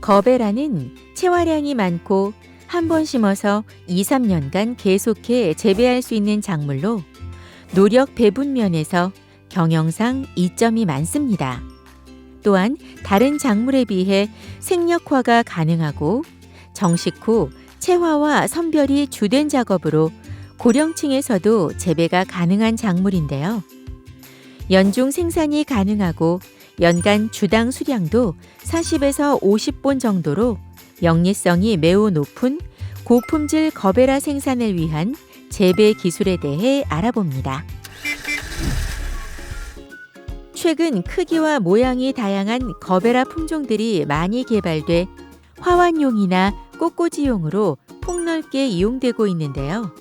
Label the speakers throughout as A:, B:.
A: 거베라는 채화량이 많고 한 번 심어서 2, 3년간 계속해 재배할 수 있는 작물로 노력 배분 면에서 경영상 이점이 많습니다. 또한 다른 작물에 비해 생력화가 가능하고 정식 후 채화와 선별이 주된 작업으로 고령층에서도 재배가 가능한 작물인데요. 연중 생산이 가능하고 연간 주당 수량도 40에서 50본 정도로 영리성이 매우 높은 고품질 거베라 생산을 위한 재배 기술에 대해 알아봅니다. 최근 크기와 모양이 다양한 거베라 품종들이 많이 개발돼 화환용이나 꽃꽂이용으로 폭넓게 이용되고 있는데요.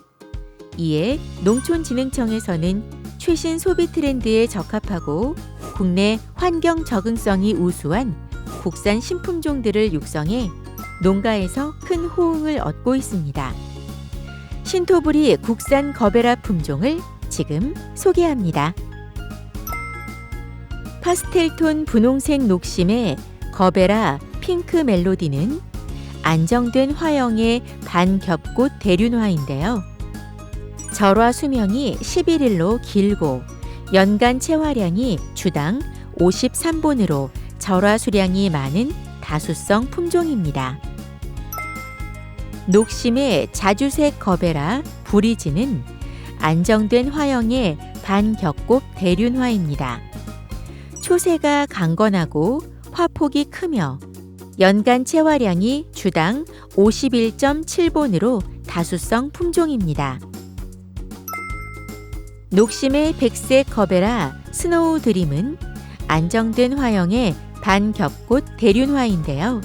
A: 이에 농촌진흥청에서는 최신 소비 트렌드에 적합하고 국내 환경 적응성이 우수한 국산 신품종들을 육성해 농가에서 큰 호응을 얻고 있습니다. 신토부리 국산 거베라 품종을 지금 소개합니다. 파스텔톤 분홍색 녹심의 거베라 핑크 멜로디는 안정된 화형의 반겹꽃 대륜화인데요. 절화 수명이 11일로 길고 연간 채화량이 주당 53본으로 절화 수량이 많은 다수성 품종입니다. 녹심의 자주색 거베라 브리즈는 안정된 화형의 반겹꽃 대륜화입니다. 초세가 강건하고 화폭이 크며 연간 채화량이 주당 51.7본으로 다수성 품종입니다. 녹심의 백색 거베라 스노우 드림은 안정된 화형의 반겹꽃 대륜화인데요.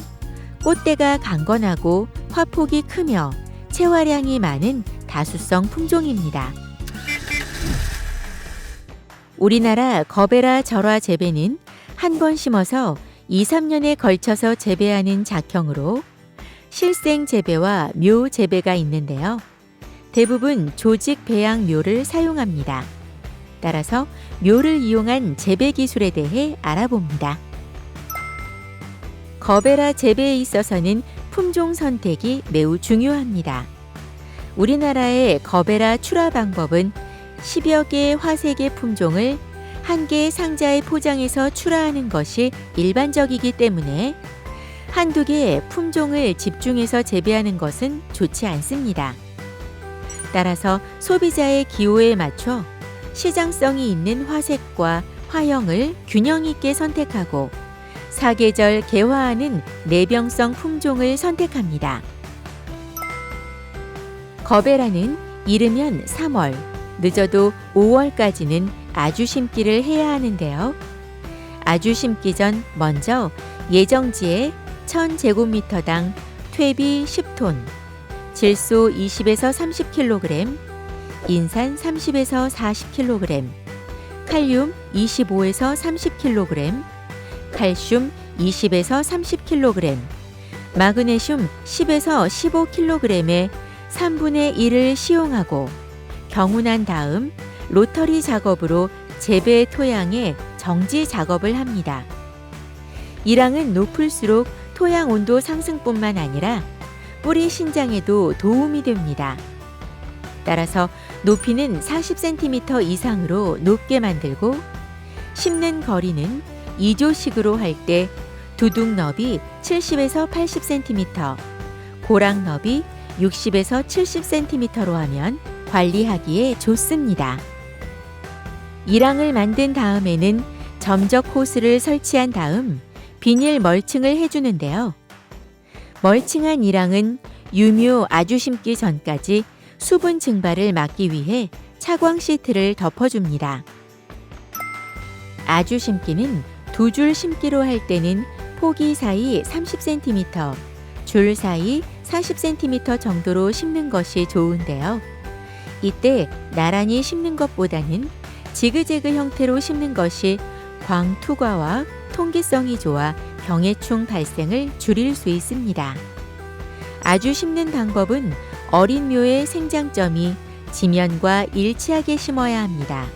A: 꽃대가 강건하고 화폭이 크며 채화량이 많은 다수성 품종입니다. 우리나라 거베라 절화 재배는 한 번 심어서 2, 3년에 걸쳐서 재배하는 작형으로 실생 재배와 묘 재배가 있는데요. 대부분 조직 배양 묘를 사용합니다. 따라서 묘를 이용한 재배 기술에 대해 알아봅니다. 거베라 재배에 있어서는 품종 선택이 매우 중요합니다. 우리나라의 거베라 출하 방법은 10여 개의 화색의 품종을 한 개의 상자에 포장해서 출하하는 것이 일반적이기 때문에 한두 개의 품종을 집중해서 재배하는 것은 좋지 않습니다. 따라서 소비자의 기호에 맞춰 시장성이 있는 화색과 화형을 균형 있게 선택하고 사계절 개화하는 내병성 품종을 선택합니다. 거베라는 이르면 3월, 늦어도 5월까지는 아주 심기를 해야 하는데요. 아주 심기 전 먼저 예정지에 1000제곱미터당 퇴비 10톤, 질소 20에서 30kg, 인산 30에서 40kg, 칼륨 25에서 30kg, 칼슘 20에서 30kg, 마그네슘 10에서 15kg의 3분의 1을 시용하고 경운한 다음 로터리 작업으로 재배 토양의 정지 작업을 합니다. 이랑은 높을수록 토양 온도 상승뿐만 아니라 뿌리 신장에도 도움이 됩니다. 따라서 높이는 40cm 이상으로 높게 만들고 심는 거리는 2조식으로 할 때 두둑 너비 70에서 80cm, 고랑 너비 60에서 70cm로 하면 관리하기에 좋습니다. 이랑을 만든 다음에는 점적 호스를 설치한 다음 비닐 멀칭을 해주는데요. 멀칭한 이랑은 유묘 아주 심기 전까지 수분 증발을 막기 위해 차광 시트를 덮어줍니다. 아주 심기는 두 줄 심기로 할 때는 포기 사이 30cm, 줄 사이 40cm 정도로 심는 것이 좋은데요. 이때 나란히 심는 것보다는 지그재그 형태로 심는 것이 광투과와 통기성이 좋아 병해충 발생을 줄일 수 있습니다. 아주 심는 방법은 어린 묘의 생장점이 지면과 일치하게 심어야 합니다.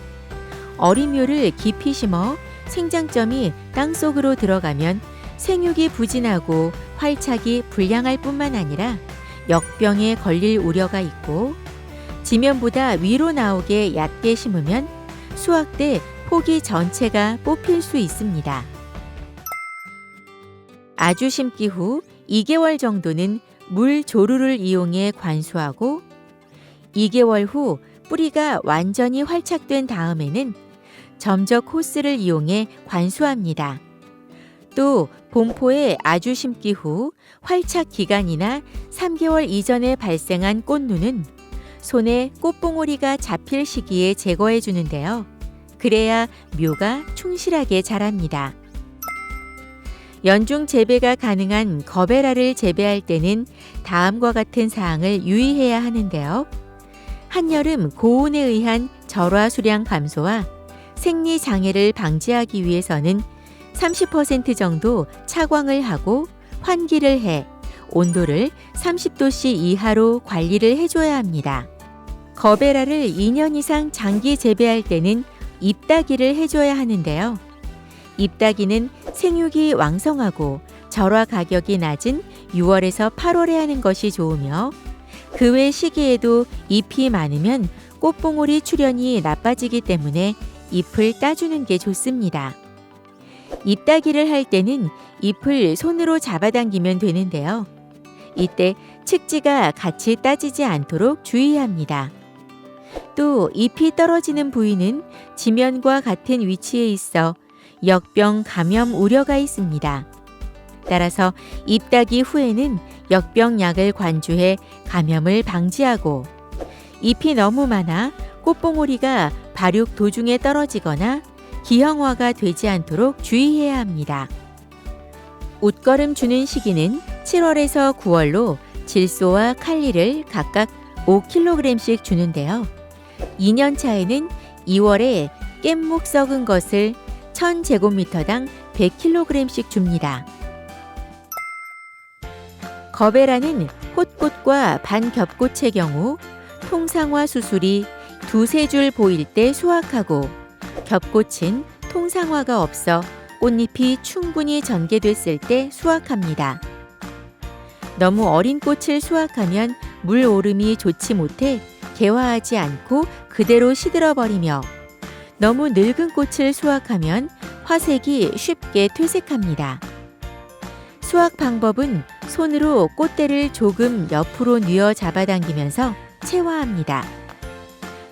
A: 어린 묘를 깊이 심어 생장점이 땅속으로 들어가면 생육이 부진하고 활착이 불량할 뿐만 아니라 역병에 걸릴 우려가 있고, 지면보다 위로 나오게 얕게 심으면 수확 때 포기 전체가 뽑힐 수 있습니다. 아주 심기 후 2개월 정도는 물 조루를 이용해 관수하고, 2개월 후 뿌리가 완전히 활착된 다음에는 점적 호스를 이용해 관수합니다. 또 본포에 아주 심기 후 활착 기간이나 3개월 이전에 발생한 꽃눈은 손에 꽃봉오리가 잡힐 시기에 제거해 주는데요. 그래야 묘가 충실하게 자랍니다. 연중 재배가 가능한 거베라를 재배할 때는 다음과 같은 사항을 유의해야 하는데요. 한여름 고온에 의한 절화 수량 감소와 생리 장애를 방지하기 위해서는 30% 정도 차광을 하고 환기를 해 온도를 30도씨 이하로 관리를 해줘야 합니다. 거베라를 2년 이상 장기 재배할 때는 잎따기를 해줘야 하는데요. 잎따기는 생육이 왕성하고 절화 가격이 낮은 6월에서 8월에 하는 것이 좋으며, 그 외 시기에도 잎이 많으면 꽃봉오리 출현이 나빠지기 때문에 잎을 따주는 게 좋습니다. 잎따기를 할 때는 잎을 손으로 잡아당기면 되는데요. 이때 측지가 같이 따지지 않도록 주의합니다. 또 잎이 떨어지는 부위는 지면과 같은 위치에 있어 역병 감염 우려가 있습니다. 따라서 잎따기 후에는 역병약을 관주해 감염을 방지하고, 잎이 너무 많아 꽃봉오리가 발육 도중에 떨어지거나 기형화가 되지 않도록 주의해야 합니다. 웃거름 주는 시기는 7월에서 9월로 질소와 칼리를 각각 5kg씩 주는데요. 2년 차에는 2월에 깻묵 썩은 것을 1000제곱미터당 100kg씩 줍니다. 거베라는 홑꽃과 반겹꽃의 경우 통상화 수술이 2-3줄 보일 때 수확하고, 겹꽃은 통상화가 없어 꽃잎이 충분히 전개됐을 때 수확합니다. 너무 어린 꽃을 수확하면 물 오름이 좋지 못해 개화하지 않고 그대로 시들어버리며, 너무 늙은 꽃을 수확하면 화색이 쉽게 퇴색합니다. 수확 방법은 손으로 꽃대를 조금 옆으로 뉘어 잡아당기면서 채화합니다.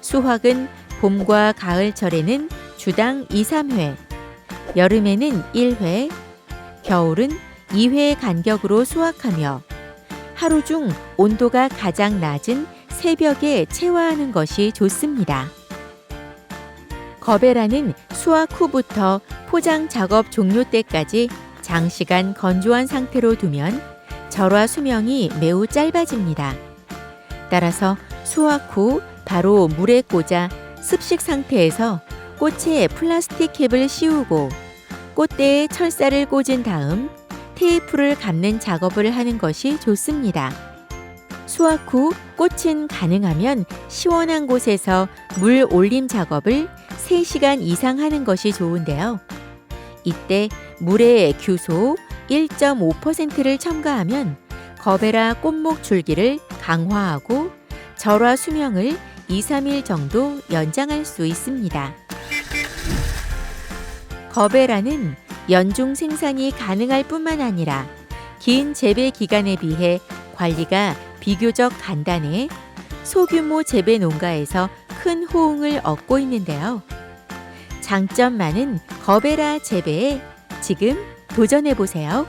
A: 수확은 봄과 가을철에는 주당 2-3회, 여름에는 1회, 겨울은 2회 간격으로 수확하며, 하루 중 온도가 가장 낮은 새벽에 채화하는 것이 좋습니다. 거베라는 수확 후부터 포장 작업 종료 때까지 장시간 건조한 상태로 두면 절화 수명이 매우 짧아집니다. 따라서 수확 후 바로 물에 꽂아 습식 상태에서 꽃에 플라스틱 캡을 씌우고 꽃대에 철사를 꽂은 다음 테이프를 감는 작업을 하는 것이 좋습니다. 수확 후 꽃은 가능하면 시원한 곳에서 물 올림 작업을 3시간 이상 하는 것이 좋은데요. 이때 물에 규소 1.5%를 첨가하면 거베라 꽃목 줄기를 강화하고 절화 수명을 2-3일 정도 연장할 수 있습니다. 거베라는 연중 생산이 가능할 뿐만 아니라 긴 재배 기간에 비해 관리가 비교적 간단해 소규모 재배 농가에서 큰 호응을 얻고 있는데요. 장점 많은 거베라 재배에 지금 도전해 보세요.